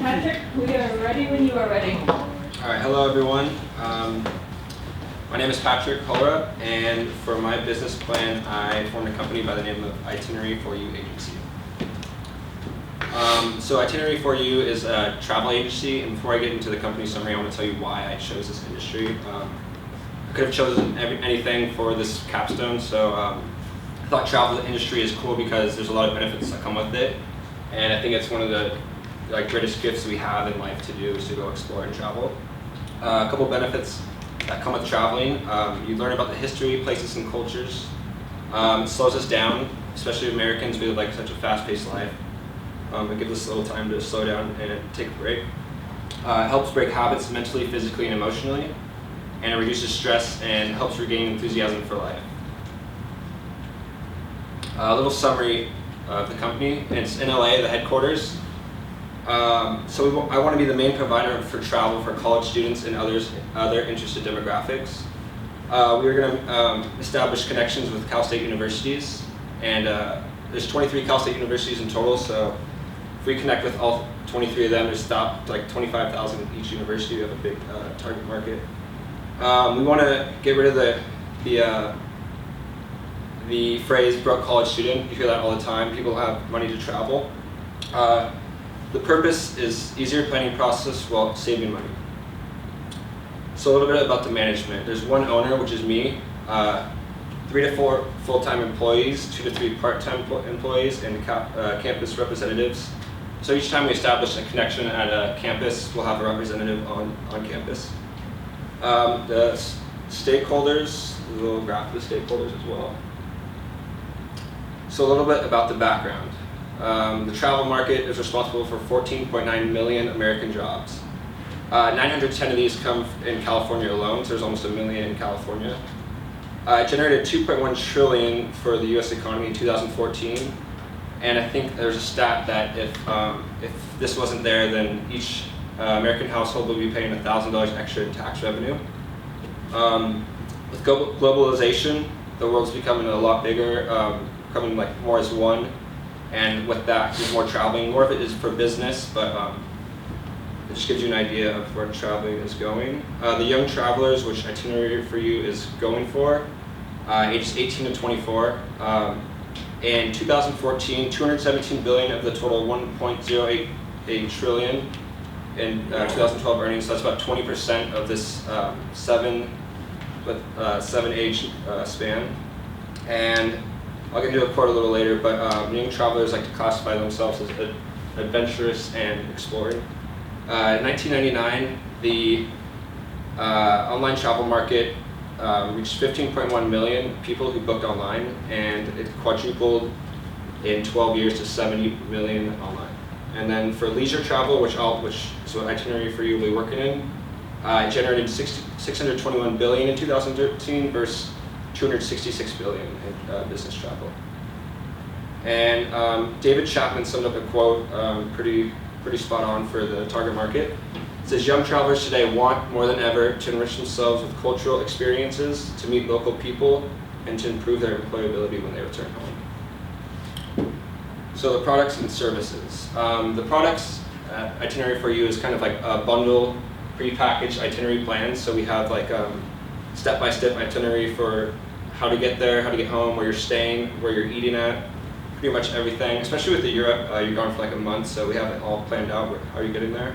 Patrick, we are ready when you are ready. All right, hello everyone. My name is Patrick Hora, and for my business plan, I formed a company by the name of Itinerary for You Agency. So Itinerary for You is a travel agency, and before I get into the company summary, I want to tell you why I chose this industry. I could have chosen anything for this capstone, so I thought travel industry is cool because there's a lot of benefits that come with it, and I think it's one of the greatest gifts we have in life to do is to go explore and travel. A couple benefits that come with traveling. You learn about the history, places, and cultures. It slows us down, especially Americans. We live such a fast-paced life. It gives us a little time to slow down and take a break. It helps break habits mentally, physically, and emotionally, and it reduces stress and helps regain enthusiasm for life. A little summary of the company. It's in LA, the headquarters. I want to be the main provider for travel for college students and other interested demographics. We're going to establish connections with Cal State universities, and there's 23 Cal State universities in total, so if we connect with all 23 of them, there's about 25,000 each university. We have a big target market. We want to get rid of the phrase broke college student. You hear that all the time. People have money to travel. The purpose is easier planning process while saving money. So a little bit about the management. There's one owner, which is me, 3 to 4 full-time employees, 2 to 3 part-time employees, and campus representatives. So each time we establish a connection at a campus, we'll have a representative on campus. The stakeholders, a little graph of the stakeholders as well. So a little bit about the background. The travel market is responsible for 14.9 million American jobs. 910 of these come in California alone, so there's almost 1 million in California. It generated 2.1 trillion for the U.S. economy in 2014, and I think there's a stat that if this wasn't there, then each American household would be paying $1,000 extra in tax revenue. With globalization, the world's becoming a lot bigger, becoming more as one. And with that, there's more traveling. More of it is for business, but it just gives you an idea of where traveling is going. The young travelers, which Itinerary for You is going for, ages 18 to 24. In 2014, 217 billion of the total 1.088 trillion in 2012 earnings. So that's about 20% of this 7-age span. And I'll get into a quote a little later, but young travelers like to classify themselves as adventurous and exploring. In 1999, the online travel market reached 15.1 million people who booked online, and it quadrupled in 12 years to 70 million online. And then for leisure travel, which is what Itinerary for You will be working in, it generated 621 billion in 2013 versus 266 billion in business travel. And David Chapman summed up a quote pretty spot on for the target market. It says, young travelers today want more than ever to enrich themselves with cultural experiences, to meet local people, and to improve their employability when they return home. So the products and services. The products Itinerary for You is kind of like a bundle, pre-packaged itinerary plan. So we have step-by-step itinerary for how to get there, how to get home, where you're staying, where you're eating at, pretty much everything. Especially with the Europe, you're going for a month, so we have it all planned out, how you're getting there.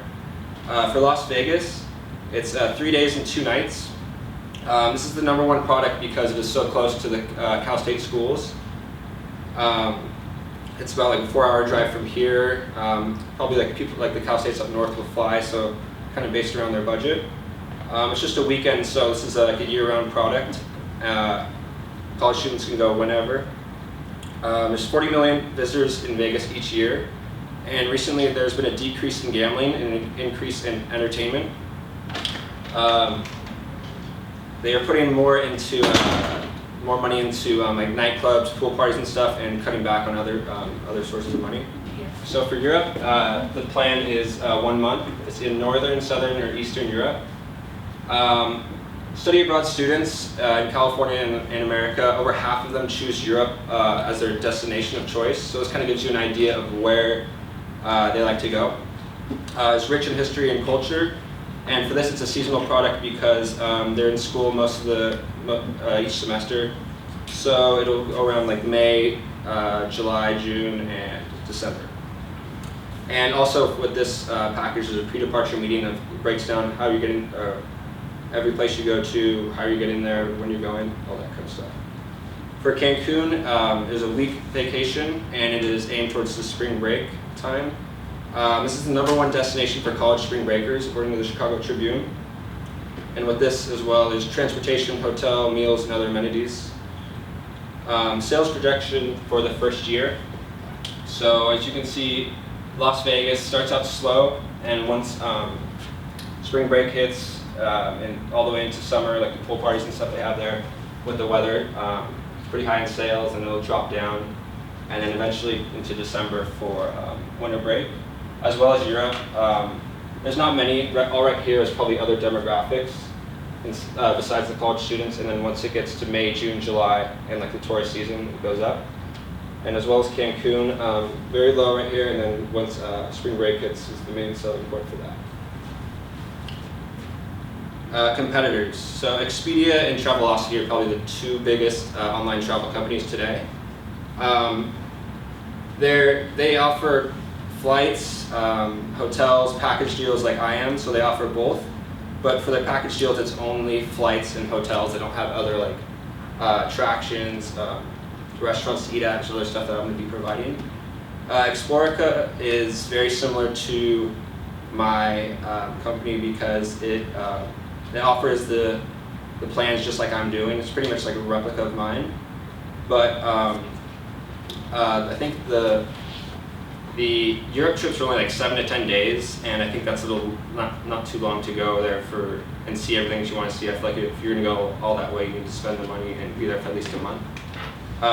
For Las Vegas, it's 3 days and 2 nights. This is the #1 product because it is so close to the Cal State schools. It's about a 4-hour drive from here. Probably people the Cal States up north will fly, so kind of based around their budget. It's just a weekend, so this is a year-round product. College students can go whenever. There's 40 million visitors in Vegas each year, and recently there's been a decrease in gambling and an increase in entertainment. They are putting more money into nightclubs, pool parties, and stuff, and cutting back on other sources of money. So for Europe, the plan is 1 month. It's in northern, southern, or eastern Europe. Study abroad students in California and America, over half of them choose Europe as their destination of choice. So this kind of gives you an idea of where they like to go. is rich in history and culture. And for this, it's a seasonal product because they're in school most of each semester. So it'll go around like May, July, June, and December. And also with this package, there's a pre-departure meeting that breaks down how you're getting, every place you go to, how you're getting there, when you're going, all that kind of stuff. For Cancun, there's a week vacation, and it is aimed towards the spring break time. This is the #1 destination for college spring breakers, according to the Chicago Tribune. And with this as well, there's transportation, hotel, meals, and other amenities. Sales projection for the first year. So as you can see, Las Vegas starts out slow, and once spring break hits, and all the way into summer, like the pool parties and stuff they have there, with the weather, it's pretty high in sales, and it'll drop down, and then eventually into December for winter break, as well as Europe. There's not many. All right here is probably other demographics besides the college students, and then once it gets to May, June, July, and like the tourist season, it goes up. And as well as Cancun, very low right here, and then once spring break hits is the main selling point for that. Competitors. So Expedia and Travelocity are probably the two biggest online travel companies today. They offer flights, hotels, package deals like I am, so they offer both. But for their package deals, it's only flights and hotels. They don't have other like attractions, restaurants to eat at, other stuff that I'm going to be providing. Explorica is very similar to my company because it offers the plans just like I'm doing. It's pretty much like a replica of mine. But I think the Europe trips are only like 7 to 10 days, and I think that's a little not too long to go there and see everything that you want to see. I feel like if you're going to go all that way, you need to spend the money and be there for at least a month.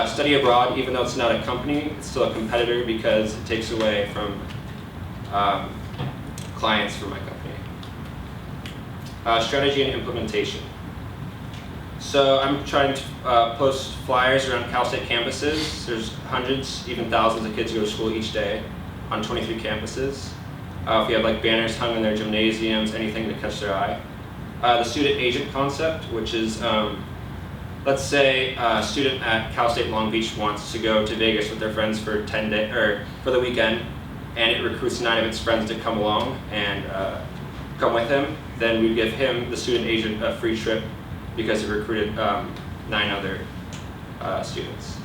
Study abroad, even though it's not a company, it's still a competitor because it takes away from clients for my company. Strategy and implementation. So I'm trying to post flyers around Cal State campuses. There's hundreds, even thousands of kids who go to school each day on 23 campuses. If you have like banners hung in their gymnasiums, anything to catch their eye. The student agent concept, which is, let's say a student at Cal State Long Beach wants to go to Vegas with their friends for 10 days or for the weekend, and it recruits 9 of its friends to come along and come with him. Then we give him, the student agent, a free trip because he recruited 9 other students.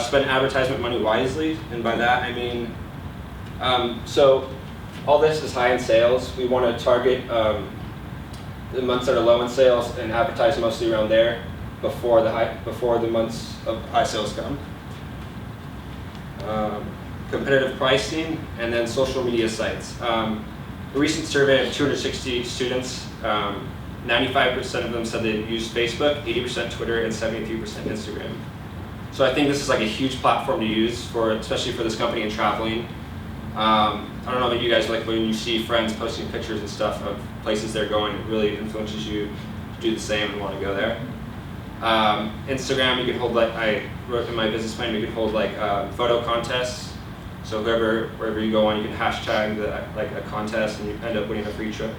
Spend advertisement money wisely, and by that I mean, so all this is high in sales. We want to target the months that are low in sales and advertise mostly around there before the months of high sales come. Competitive pricing, and then social media sites. A recent survey of 260 students, 95% of them said they used Facebook, 80% Twitter, and 73% Instagram. So I think this is like a huge platform to use especially for this company and traveling. I don't know about you guys, like when you see friends posting pictures and stuff of places they're going, it really influences you to do the same and want to go there. Instagram, you can hold, like I wrote in my business plan, you can hold like photo contests. So wherever you go on, you can hashtag like a contest and you end up winning a free trip.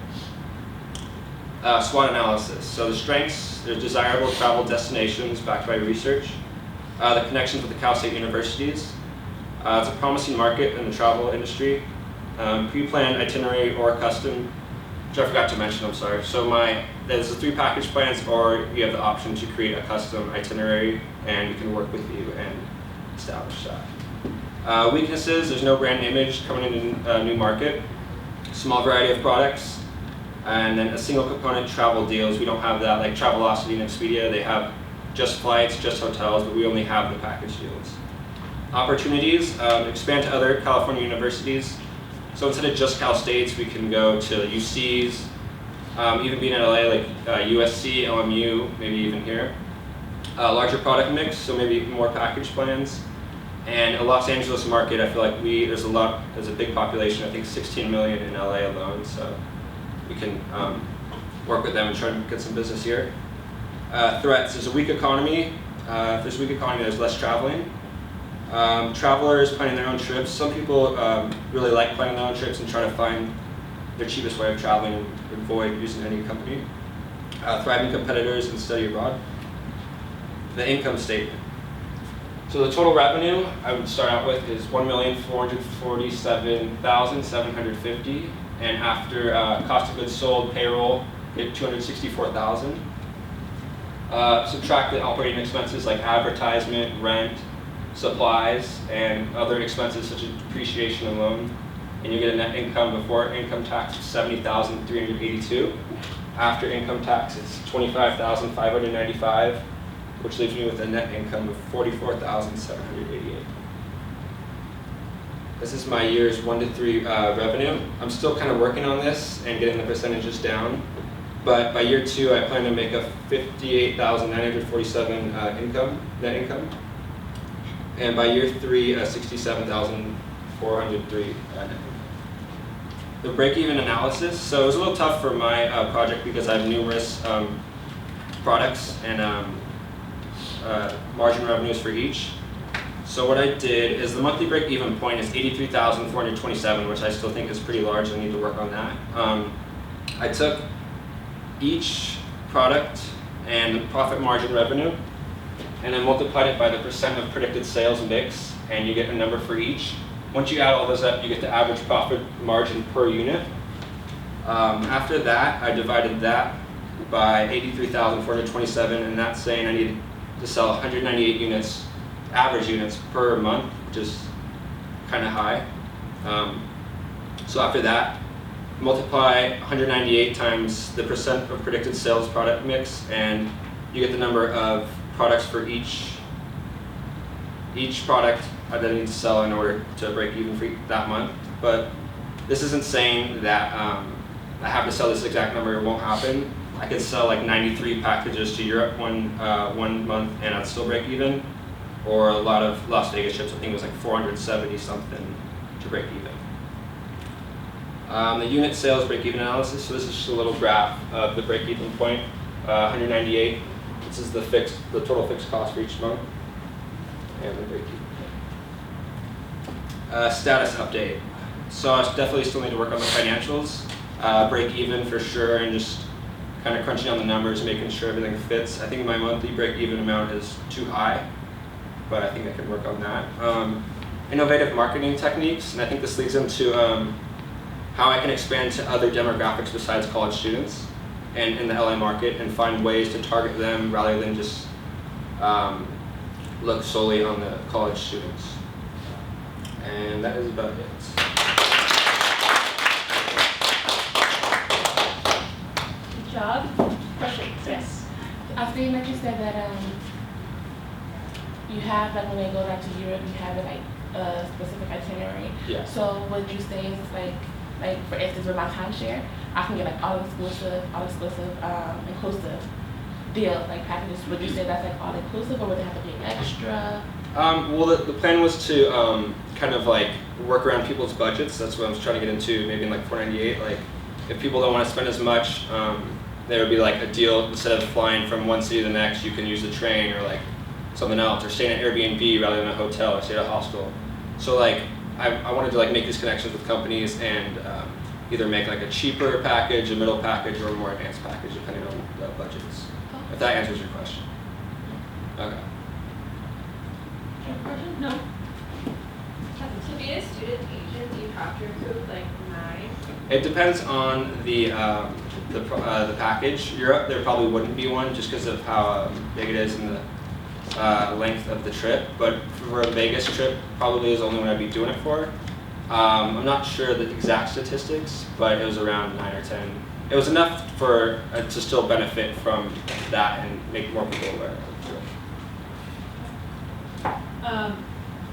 SWOT analysis. So the strengths, there's desirable travel destinations backed by research. The connections with the Cal State universities. It's a promising market in the travel industry. Pre-planned itinerary or custom, which I forgot to mention, I'm sorry. So there's the 3 package plans, or you have the option to create a custom itinerary and we can work with you and establish that. Weaknesses, there's no brand image coming into a new market. Small variety of products. And then a single component travel deals. We don't have that, like Travelocity and Expedia, they have just flights, just hotels, but we only have the package deals. Opportunities, expand to other California universities. So instead of just Cal States, we can go to UCs, even being in LA, like USC, LMU, maybe even here. Larger product mix, so maybe more package plans. And a Los Angeles market, I feel like there's a big population, I think 16 million in LA alone, so we can work with them and try to get some business here. Threats, there's a weak economy. If there's a weak economy, there's less traveling. Travelers planning their own trips. Some people really like planning their own trips and try to find their cheapest way of traveling, avoid using any company. Thriving competitors and study abroad. The income statement. So the total revenue I would start out with is 1,447,750, and after cost of goods sold, payroll, get 264,000. Subtract the operating expenses like advertisement, rent, supplies, and other expenses such as depreciation and loan, and you get a net income before income tax of 70,382. After income tax, it's 25,595, which leaves me with a net income of 44,788. This is my years 1 to 3 revenue. I'm still kind of working on this and getting the percentages down, but by year 2, I plan to make a 58,947 net income, and by year 3, 67,403 net income. The break-even analysis. So it was a little tough for my project because I have numerous products and margin revenues for each. So what I did is the monthly break-even point is 83,427, which I still think is pretty large. I need to work on that. I took each product and the profit margin revenue, and I multiplied it by the percent of predicted sales mix, and you get a number for each. Once you add all those up, you get the average profit margin per unit. After that, I divided that by 83,427, and that's saying I need to sell 198 units, average units per month, which is kind of high. So after that, multiply 198 times the percent of predicted sales product mix, and you get the number of products for each product that I need to sell in order to break even for that month. But this isn't saying that I have to sell this exact number. It won't happen. I could sell like 93 packages to Europe one month and I'd still break even, or a lot of Las Vegas trips. I think it was like 470 something to break even. The unit sales break even analysis. So this is just a little graph of the break even point. 198. This is the total fixed cost for each month, and the break even. Status update. So I definitely still need to work on the financials. Break even for sure, and just kind of crunching on the numbers, making sure everything fits. I think my monthly break even amount is too high, but I think I can work on that. Innovative marketing techniques, and I think this leads into how I can expand to other demographics besides college students and in the LA market, and find ways to target them rather than just look solely on the college students. And that is about it. Good job. Questions? Yes. After you said that you have, like when they go back to Europe, you have like a specific itinerary. Yeah. So would you say it's like for instance with my timeshare, I can get like all exclusive, inclusive deal, like packages. Would you say that's like all inclusive, or would it have to be an extra? Well, the plan was to kind of like work around people's budgets. That's what I was trying to get into, maybe in like 498. Like, if people don't want to spend as much, there would be like a deal. Instead of flying from one city to the next, you can use the train or like something else, or stay in an Airbnb rather than a hotel, or stay at a hostel. So like, I wanted to like make these connections with companies and either make like a cheaper package, a middle package, or a more advanced package, depending on the budgets. If that answers your question. Okay. Question? No. To be a student agent, do you have to recruit like 9? It depends on the package. Europe, there probably wouldn't be one just because of how big it is and the length of the trip. But for a Vegas trip, probably is the only one I'd be doing it for. I'm not sure the exact statistics, but it was around 9 or 10. It was enough for to still benefit from that and make more people aware of it.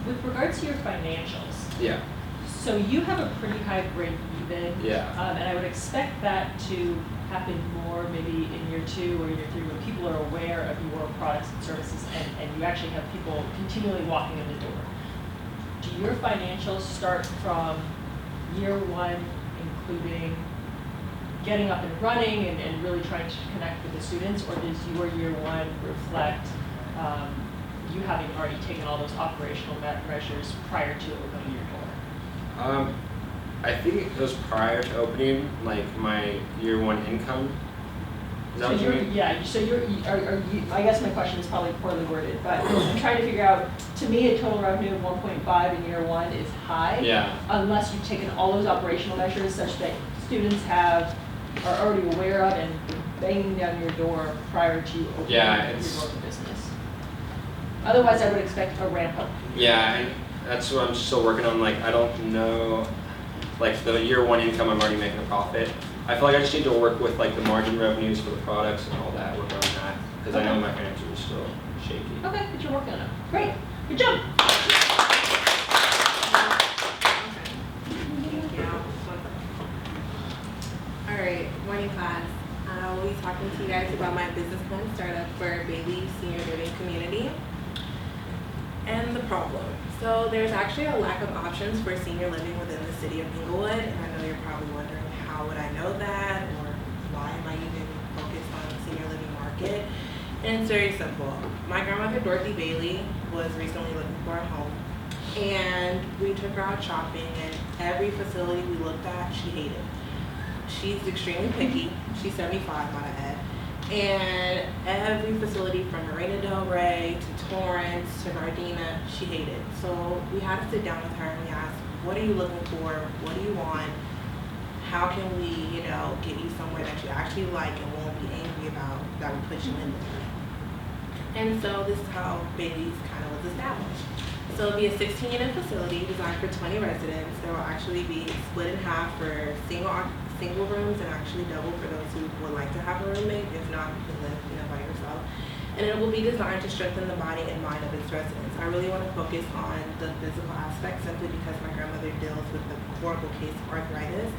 With regards to your financials, Yeah. so you have a pretty high break even. Yeah. And I would expect that to happen more maybe in year 2 or year 3 when people are aware of your products and services, and you actually have people continually walking in the door. Do your financials start from year 1, including getting up and running and really trying to connect with the students, or does your year 1 reflect you having already taken all those operational measures prior to opening your door? I think it was prior to opening, like my year one income. Is that So what you you're, mean? yeah, so you're, are you, I guess my question is probably poorly worded, but I'm trying to figure out, to me, a total revenue of 1.5 in year one is high. Yeah. Unless you've taken all those operational measures such that students are already aware of and banging down your door prior to opening Yeah, your it's- local business. Otherwise, I would expect a ramp up. Yeah, and that's what I'm still working on. Like, I don't know, like the year one income, I'm already making a profit. I feel like I just need to work with like the margin revenues for the products and all that, work on that, because I know my financials are still shaky. Okay, but you're working on it. Great, good job. Alright, morning class. We'll be talking to you guys about my business plan startup for Bailey Senior Living Community and the problem. So there's actually a lack of options for senior living within the city of Inglewood, and I know you're probably wondering how would I know that, or why am I even focused on the senior living market? And it's very simple. My grandmother Dorothy Bailey was recently looking for a home, and we took her out shopping, and every facility we looked at, she hated. She's extremely picky. She's 75, might I add. And every facility from Marina Del Rey to Torrance to Gardena, she hated. So we had to sit down with her and we asked, what are you looking for? What do you want? How can we, get you somewhere that you actually like and won't be angry about, that will put you in there? And so this is how Bailey's kind of was established. So it'll be a 16-unit facility designed for 20 residents. There will actually be split in half for single rooms and actually double for those who would like to have a roommate. If not, you can live by yourself. And it will be designed to strengthen the body and mind of its residents. I really want to focus on the physical aspect simply because my grandmother deals with the horrible case of arthritis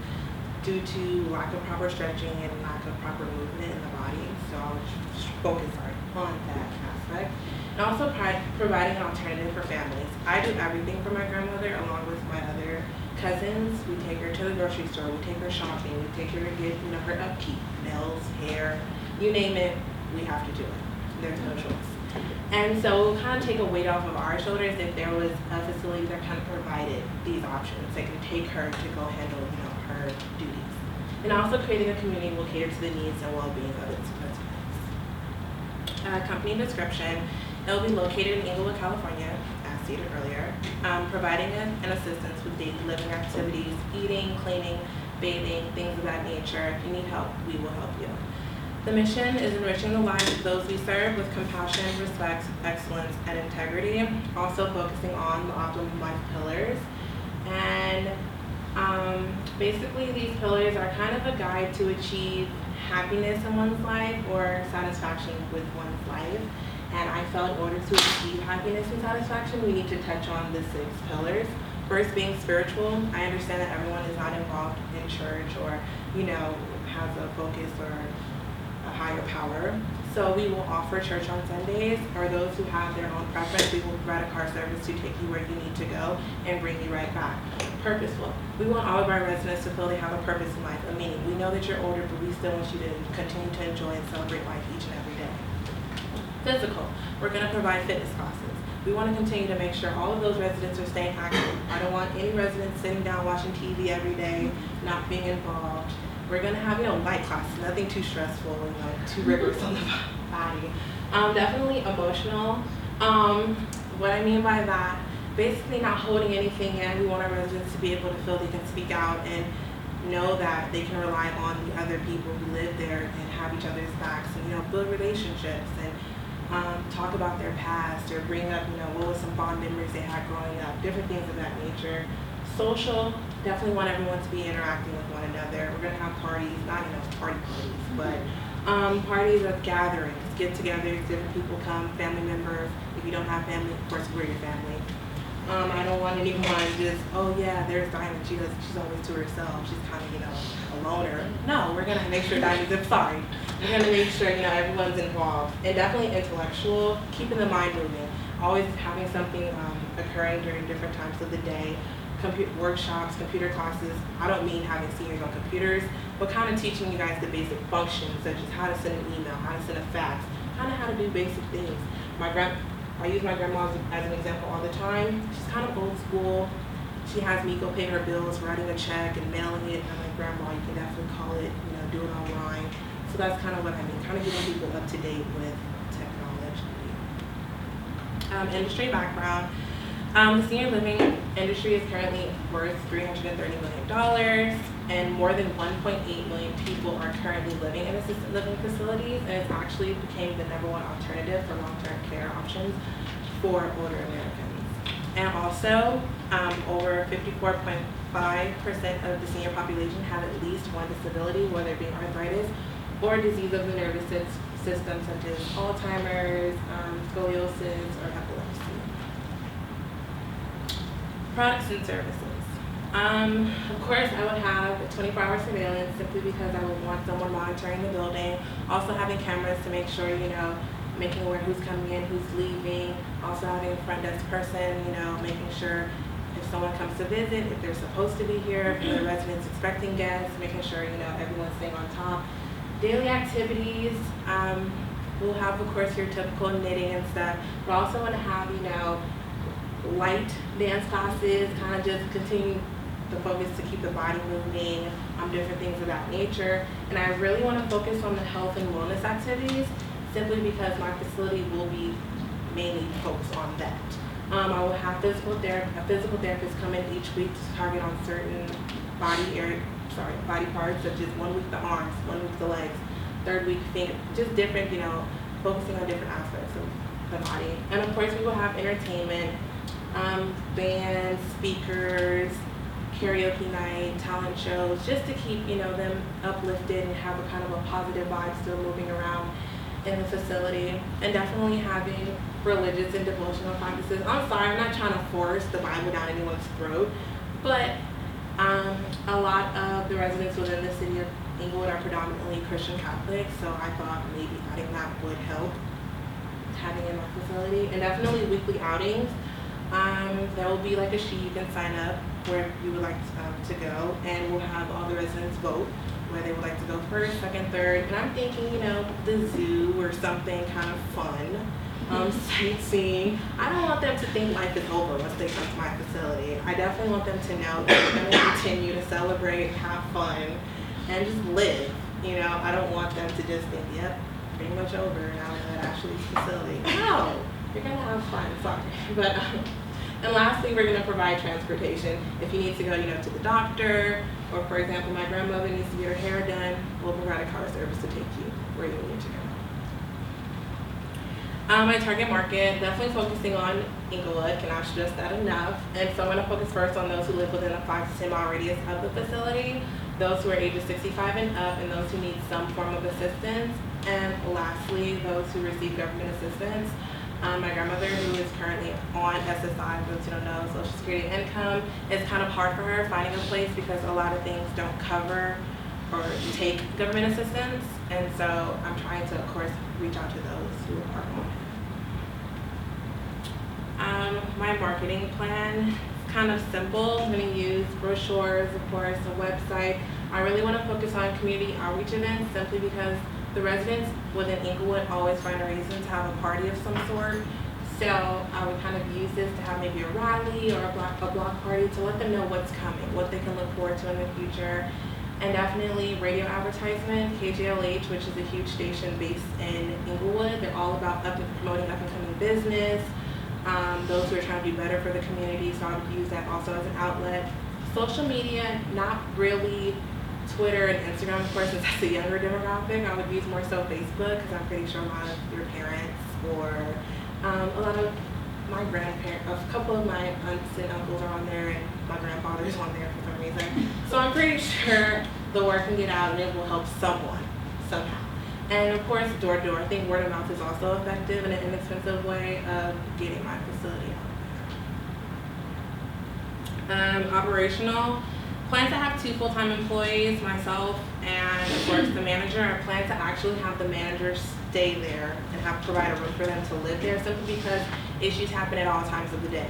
due to lack of proper stretching and lack of proper movement in the body. So I'll focus on that aspect. And also providing an alternative for families. I do everything for my grandmother along with my other cousins. We take her to the grocery store, we take her shopping, we take her to get her upkeep, nails, hair, you name it, we have to do it. There's no choice. And so we'll kind of take a weight off of our shoulders if there was a facility that kind of provided these options that can take her to go handle her duties. And also creating a community will cater to the needs and well-being of its residents. Company description. It will be located in Inglewood, California, as stated earlier, providing an assistance with daily living activities, eating, cleaning, bathing, things of that nature. If you need help, we will help you. The mission is enriching the lives of those we serve with compassion, respect, excellence, and integrity, also focusing on the optimum life pillars. And basically these pillars are kind of a guide to achieve happiness in one's life or satisfaction with one's life. And I felt in order to achieve happiness and satisfaction, we need to touch on the 6 pillars. First being spiritual. I understand that everyone is not involved in church or, has a focus or a higher power. So we will offer church on Sundays, or those who have their own preference, we will provide a car service to take you where you need to go and bring you right back. Purposeful. We want all of our residents to feel they have a purpose in life, a meaning. We know that you're older, but we still want you to continue to enjoy and celebrate life each and every day. Physical. We're going to provide fitness classes. We want to continue to make sure all of those residents are staying active. I don't want any residents sitting down watching TV every day, not being involved. We're going to have, light classes, nothing too stressful, too rigorous on the body. Definitely emotional. What I mean by that, basically not holding anything in. We want our residents to be able to feel they can speak out and know that they can rely on the other people who live there and have each other's backs and, build relationships and talk about their past or bring up, what was some fond memories they had growing up, different things of that nature. Social, definitely want everyone to be interacting with one another. We're going to have parties, not parties, but parties of gatherings, get-togethers, different people come, family members. If you don't have family, of course, we're your family. I don't want anyone just, oh yeah, there's Diamond, she's always to herself, she's kind of, a loner. No, we're going to make sure Diamond's, we're going to make sure, everyone's involved. And definitely intellectual, keeping the mind moving, always having something occurring during different times of the day. Workshops, computer classes. I don't mean having seniors on computers, but kind of teaching you guys the basic functions, such as how to send an email, how to send a fax, kind of how to do basic things. I use my grandma as an example all the time. She's kind of old school, she has me go pay her bills, writing a check and mailing it. And I'm like, Grandma, you can definitely call it, do it online. So that's kind of what I mean, kind of getting people up to date with technology. Industry background. The senior living industry is currently worth $330 million, and more than 1.8 million people are currently living in assisted living facilities, and it's actually became the #1 alternative for long-term care options for older Americans. And also, over 54.5% of the senior population have at least one disability, whether it be arthritis or disease of the nervous system, such as Alzheimer's, scoliosis, or epilepsy. Products and services. Of course, I would have a 24-hour surveillance simply because I would want someone monitoring the building. Also having cameras to make sure, making aware who's coming in, who's leaving. Also having a front desk person, making sure if someone comes to visit, if they're supposed to be here, if the residents expecting guests, making sure, everyone's staying on top. Daily activities, we'll have, of course, your typical knitting and stuff, but also want to have, light dance classes, kind of just continue the focus to keep the body moving, different things of that nature. And I really want to focus on the health and wellness activities, simply because my facility will be mainly focused on that. I will have a physical therapist come in each week to target on certain body parts, such as 1 week the arms, 1 week the legs, 3rd week feet, just different, focusing on different aspects of the body. And of course, we will have entertainment, bands, speakers, karaoke night, talent shows, just to keep, them uplifted and have a kind of a positive vibe still moving around in the facility. And definitely having religious and devotional practices. I'm sorry, I'm not trying to force the Bible down anyone's throat, but a lot of the residents within the city of Inglewood are predominantly Christian Catholic, so I thought maybe adding that would help, having in my facility. And definitely weekly outings. There will be like a sheet you can sign up where you would like to go, and we'll have all the residents vote where they would like to go first, second, third. And I'm thinking, the zoo or something kind of fun, sightseeing. I don't want them to think life is over once they come to my facility. I definitely want them to know that we're going to continue to celebrate, have fun, and just live. I don't want them to just think, yep, pretty much over now at Ashley's facility. No, you're going to have fun, sorry. But, and lastly, we're going to provide transportation. If you need to go, to the doctor, or for example, my grandmother needs to get her hair done, we'll provide a car service to take you where you need to go. My target market, definitely focusing on Inglewood, cannot stress that enough. And so I'm going to focus first on those who live within a 5 to 10 mile radius of the facility, those who are ages 65 and up, and those who need some form of assistance. And lastly, those who receive government assistance. My grandmother, who is currently on SSI, those who don't know, Social Security income, it's kind of hard for her finding a place because a lot of things don't cover or take government assistance. And so I'm trying to, of course, reach out to those who are on it. My marketing plan is kind of simple. I'm going to use brochures, of course, a website. I really want to focus on community outreach events simply because the residents within Inglewood always find a reason to have a party of some sort. So I would kind of use this to have maybe a rally or a block party to let them know what's coming, what they can look forward to in the future. And definitely radio advertisement, KJLH, which is a huge station based in Inglewood. They're all about promoting up-and-coming business, those who are trying to do better for the community, so I would use that also as an outlet. Social media, not really Twitter and Instagram, of course, since that's a younger demographic. I would use more so Facebook, because I'm pretty sure a lot of your parents or a lot of my grandparents, a couple of my aunts and uncles are on there, and my grandfather's on there for some reason. So I'm pretty sure the word can get out and it will help someone, somehow. And of course, door to door. I think word of mouth is also effective and an inexpensive way of getting my facility out. Operational. Plan to have 2 full-time employees, myself and of course the manager. I plan to actually have the manager stay there and provide a room for them to live there, simply because issues happen at all times of the day.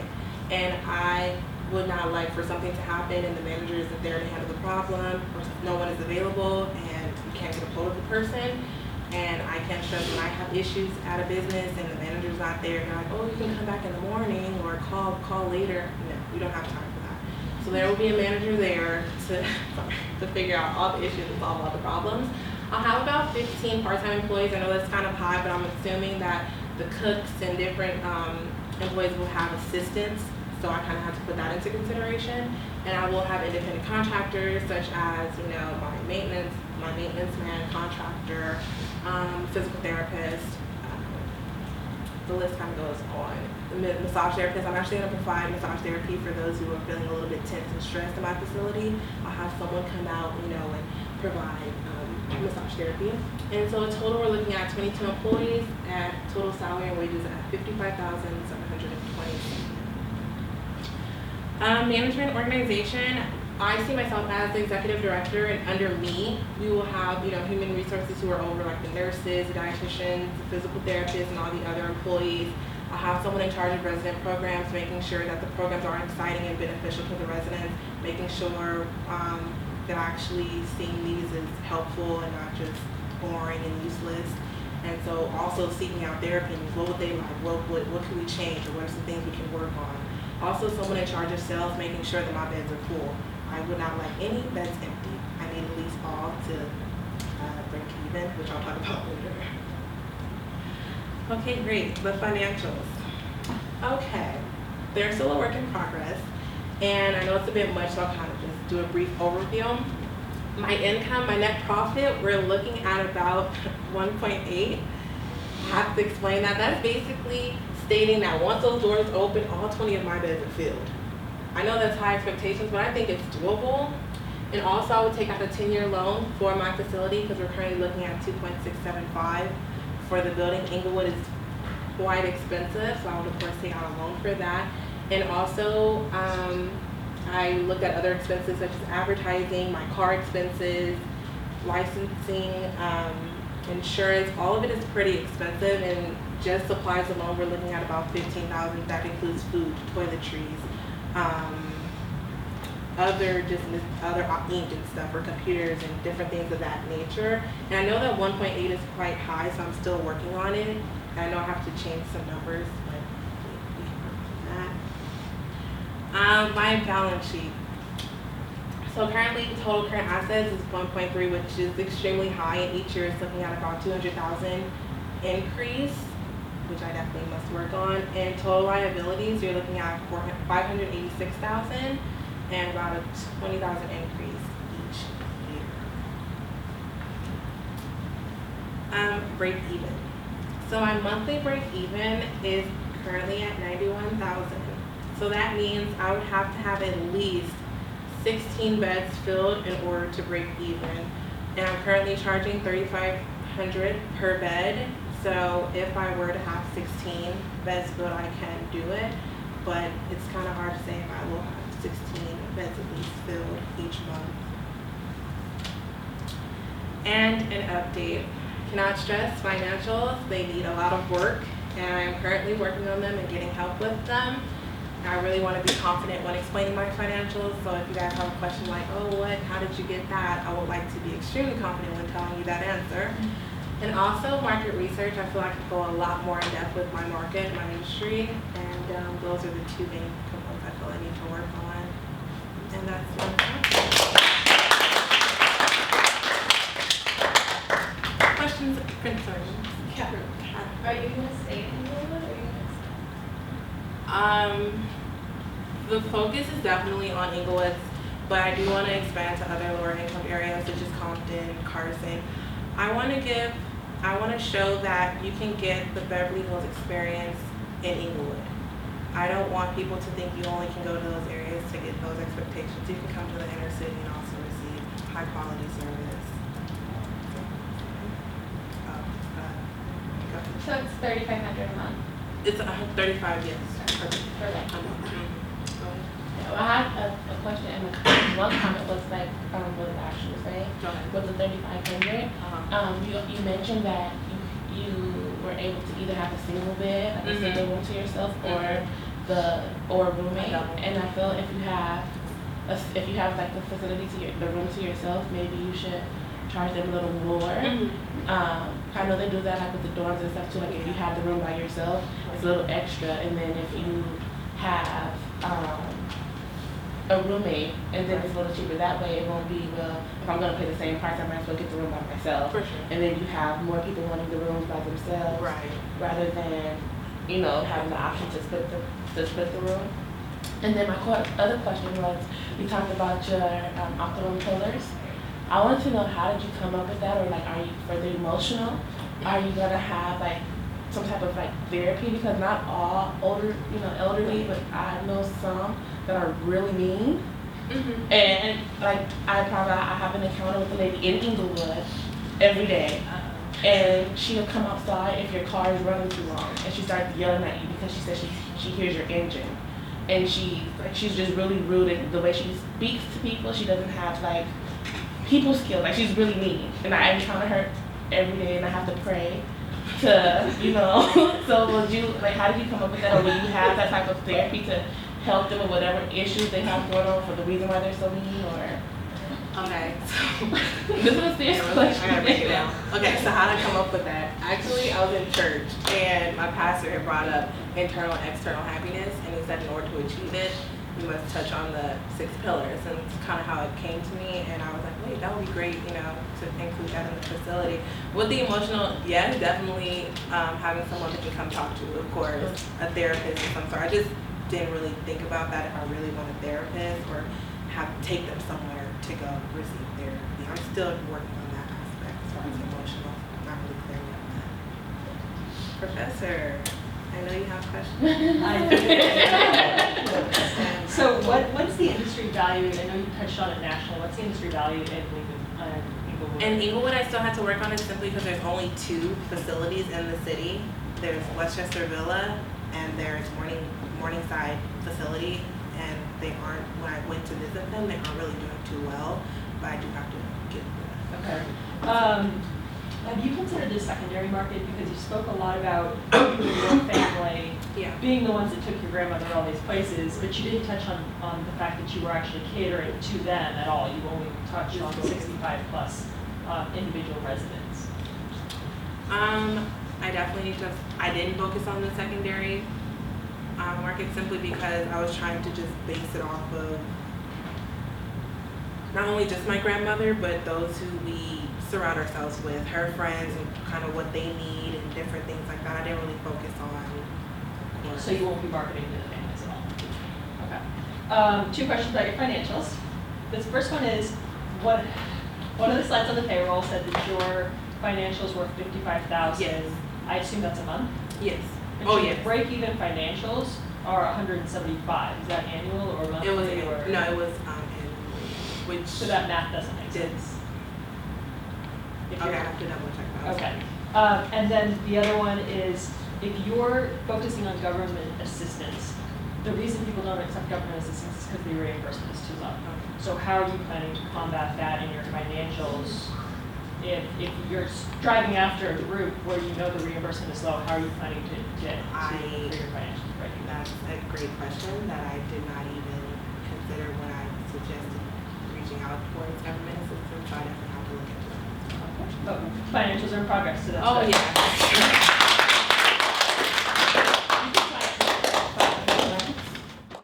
And I would not like for something to happen and the manager isn't there to handle the problem, or no one is available and you can't get a hold of the person. And I can't stress when I have issues at a business and the manager's not there, and they're like, oh, you can come back in the morning or call later. No, we don't have time for that. So there will be a manager there to figure out all the issues and solve all the problems. I'll have about 15 part-time employees. I know that's kind of high, but I'm assuming that the cooks and different employees will have assistants, so I kind of have to put that into consideration. And I will have independent contractors such as, my maintenance man, contractor, physical therapist. The list kind of goes on. The massage therapist, I'm actually going to provide massage therapy for those who are feeling a little bit tense and stressed in my facility. I'll have someone come out, and provide massage therapy. And so in total, we're looking at 22 employees at total salary and wages at $55,720. Management organization, I see myself as the executive director, and under me, we will have, human resources who are over like the nurses, the dietitians, the physical therapists, and all the other employees. I'll have someone in charge of resident programs, making sure that the programs are exciting and beneficial to the residents, making sure they're actually seeing these as helpful and not just boring and useless. And so also seeking out their opinions. What would they like? What can we change? Or what are some things we can work on? Also someone in charge of sales, making sure that my beds are full. I would not like any beds empty. I need at least all to break even, which I'll talk about later. Okay, great. The financials. Okay, they're still a work in progress, and I know it's a bit much, so I'll kind of just do a brief overview. My income, my net profit, we're looking at about 1.8. I have to explain that. That's basically stating that once those doors open, all 20 of my beds are filled. I know that's high expectations, but I think it's doable. And also, I would take out a 10-year loan for my facility because we're currently looking at 2.675 for the building. Inglewood is quite expensive, so I would of course take out a loan for that. And also, I looked at other expenses such as advertising, my car expenses, licensing, insurance. All of it is pretty expensive, and just supplies alone, we're looking at about $15,000. That includes food, toiletries, other ink and stuff for computers and different things of that nature. And I know that 1.8 is quite high, so I'm still working on it. I know I have to change some numbers, but we can work on that. My balance sheet. So currently, total current assets is 1.3, which is extremely high, and each year is looking at about 200,000 increase, which I definitely must work on. And total liabilities, you're looking at 586,000 and about a 20,000 increase each year. Break even. So my monthly break even is currently at 91,000. So that means I would have to have at least 16 beds filled in order to break even. And I'm currently charging $3,500 per bed. So if I were to have 16 beds filled, I can do it. But it's kind of hard to say if I will have 16 beds at least filled each month. And an update. Cannot stress financials. They need a lot of work, and I am currently working on them and getting help with them. I really want to be confident when explaining my financials, so if you guys have a question like, oh, how did you get that? I would like to be extremely confident when telling you that answer. And also market research, I feel like I could go a lot more in depth with my market, my industry, and those are the two main components I feel I need to work on. And that's one thing. Questions, concerns? Yeah. Are you going to stay in Inglewood, or are you going to? The focus is definitely on Inglewood, but I do want to expand to other lower income areas such as Compton, Carson. I want to show that you can get the Beverly Hills experience in Inglewood. I don't want people to think you only can go to those areas to get those expectations. You can come to the inner city and also receive high quality service. So it's $3,500 a month. It's 35, yes. For that. Go ahead. I had a question, and one comment was like, what did I actually say? Go ahead. With the 3,500, you mentioned that you were able to either have a single bed, like a single room to yourself, or a roommate. And I feel if you have like the facility the room to yourself, maybe you should charge them a little more. I know they do that like with the dorms and stuff too. Like if you have the room by yourself, it's a little extra. And then if you have a roommate, and then it's a little cheaper that way. It won't be, well, if I'm gonna pay the same price, I might as well get the room by myself. For sure. And then you have more people wanting the rooms by themselves. Right. Rather than, having the option to split the room. And then my other question was, you talked about your octagon pillars. I wanted to know, how did you come up with that, or like, are you further emotional? Are you gonna have like some type of like therapy? Because not all elderly, but I know some that are really mean. Mm-hmm. And like, I have an encounter with a lady in Inglewood every day. And she'll come outside if your car is running too long, and she starts yelling at you because she says she hears your engine, and she's just really rude. And the way she speaks to people, she doesn't have like people skills. Like, she's really mean, and I encounter her every day, and I have to pray to So would you how did you come up with that, or will you have that type of therapy to help them with whatever issues they have going on for the reason why they're so mean, or? Okay, so This is a serious I question. gotta break it down. Okay, so how to come up with that? Actually, I was in church, and my pastor had brought up internal and external happiness, and he said in order to achieve it, you must touch on the 6 pillars, and it's kind of how it came to me. And I was like, wait, that would be great, to include that in the facility. With the emotional, yes, definitely having someone that can come talk to, of course, a therapist of some sort. I just didn't really think about that, if I really want a therapist or take them somewhere to go receive therapy. I'm still working on that aspect as far as emotional. I'm not really clear on that. Professor, I know you have questions. I do. So what's the industry value? I know you touched on it national. What's the industry value in Inglewood? In Inglewood, I still had to work on it simply because there's only 2 facilities in the city. There's Westchester Villa, and there's Morningside facility. And they aren't, when I went to visit them, they aren't really doing too well, but I do have to get that. Okay. Have you considered the secondary market? Because you spoke a lot about you and your family being the ones that took your grandmother all these places, but you didn't touch on the fact that you were actually catering to them at all. You only touched on 65 plus individual residents. I definitely I didn't focus on the secondary market simply because I was trying to just base it off of not only just my grandmother, but those who we surround ourselves with, her friends, and kind of what they need and different things like that. I didn't really focus on. So you won't be marketing to the families at all? Okay. 2 questions about your financials. This first one is, one of the slides on the payroll said that your financials were $55,000. Yes. I assume that's a month? Yes. And Oh, your yes. break-even financials are $175. Is that annual or monthly? It was or? no, it was annually, which So that math doesn't make did. sense. If Okay, I you're- have to double check that. Okay. And then the other one is, if you're focusing on government assistance, the reason people don't accept government assistance is because the reimbursement is too low. So how are you planning to combat that in your financials? If you're driving after a group where you know the reimbursement is low, how are you planning to get to your financials right? That's a great question that I did not even consider when I suggested reaching out towards government assistance. So I definitely have to look into that. But financials are in progress, so that's Oh good. yeah.